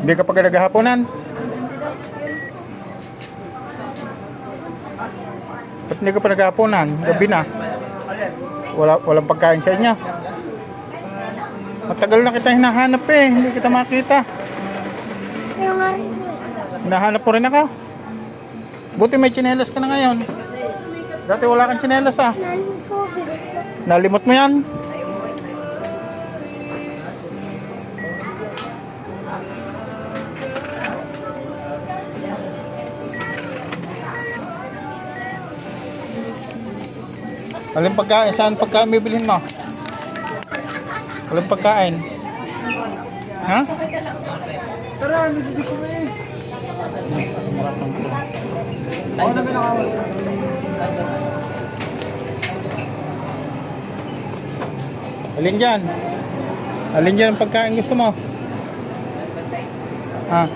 Hindi ka pa naghahaponan? Ba't hindi ka pa naghahaponan? Gabi na. Walang pagkain sa inyo. Matagal na kita hinahanap eh. Hindi kita makita. Hinahanap po rin ako. Buti may tsinelas ka na ngayon. Dati wala kang tsinelas ah. Nalimot mo yan? Walang pagkain. Saan pagkain bibilhin mo? Walang pagkain. Ha? Tara, nagsidig ko na eh. Alin dyan? Alin dyan ang pagkain gusto mo? Ha?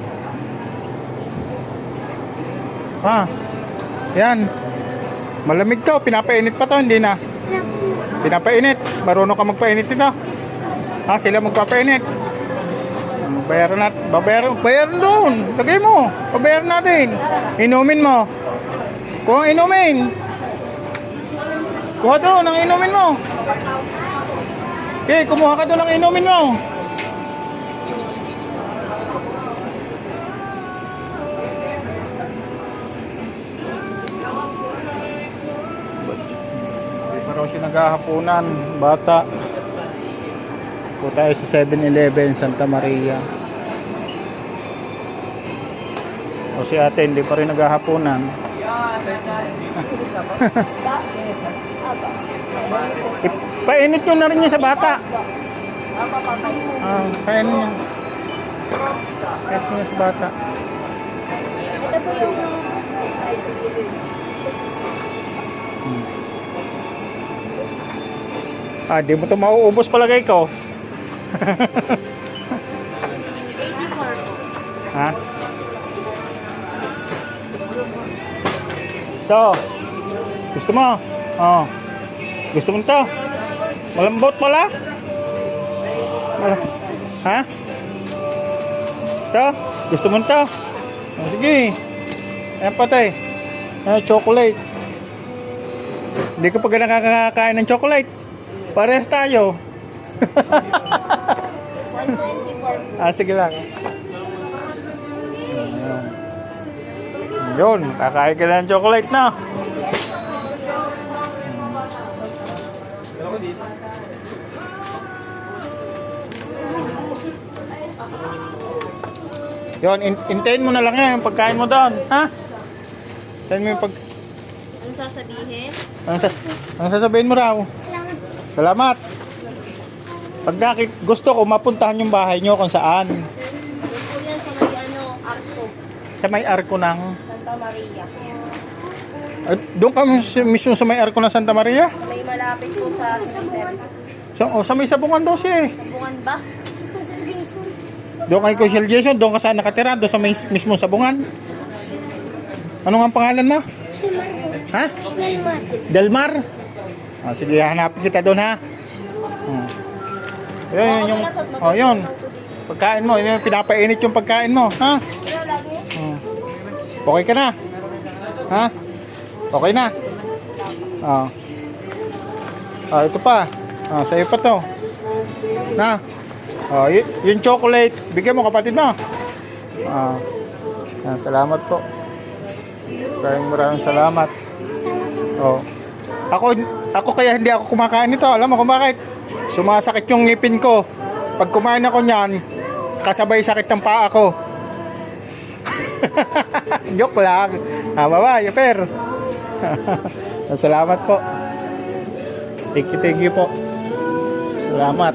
Ha? Yan. Malamig to, pinapainit pa to, hindi na. Pinapainit, marunong ka magpainit ito. Ha, sila magpapainit. Bayaran doon. Lagay mo, babayaran natin. Inumin mo. Kuha ang inumin. Kuha doon ang inumin mo. Okay, kumuha ka doon ang inumin mo. Siya naghahaponan, bata. Po tayo sa 7-Eleven Santa Maria. O si ate hindi pa rin naghahaponan. Painit nyo na rin niya sa bata. Painit niya. Painit niya sa bata. Ito po yung Di mo ito mauubos palagay ko. 84 po. Ha? Ito. Gusto mo? Oh. Gusto mo ito? Malambot pala? Ha? Ito? Gusto mo ito? Sige. Ayan patay. Chocolate. Hindi ka pa nakakakain ng chocolate. Parehas tayo. 124. Sige lang. Yun, kakain ka na ng chocolate na. Yun, intayin mo na lang yan yung pagkain mo doon. Ha? Intayin mo yung pag... Anong sasabihin? Anong sasabihin mo raw? Salamat. Pag gusto ko mapuntahan yung bahay nyo kung saan. Doon po yan sa may arko. Sa may arko ng... Santa Maria. Doon kami mismo sa may arko ng Santa Maria? May malapit po sa cemetery. Sa may sabungan daw siya eh. Sabungan ba? Doon kay Kuya Jason, doon ka saan nakatira? Doon sa may mismo sabungan? Ano nga ang pangalan mo? Ha? Delmar? Sige, hanapin kita doon ha. Yun, yung... yun. Pagkain mo, yun yung pinapainit yung pagkain mo. Ha? Okay ka na? Ha? Okay na? Ito pa. Sa'yo pa to. Na? Yung chocolate, bigyan mo kapatid mo. Salamat po. Maraming salamat. Ako kaya hindi ako kumakain nito. Alam mo kung bakit? Sumasakit yung ngipin ko. Pag kumain ako niyan, kasabay sakit ng paa ko. Joke lang. Bye-bye, per. Salamat po. Thank you po. Salamat.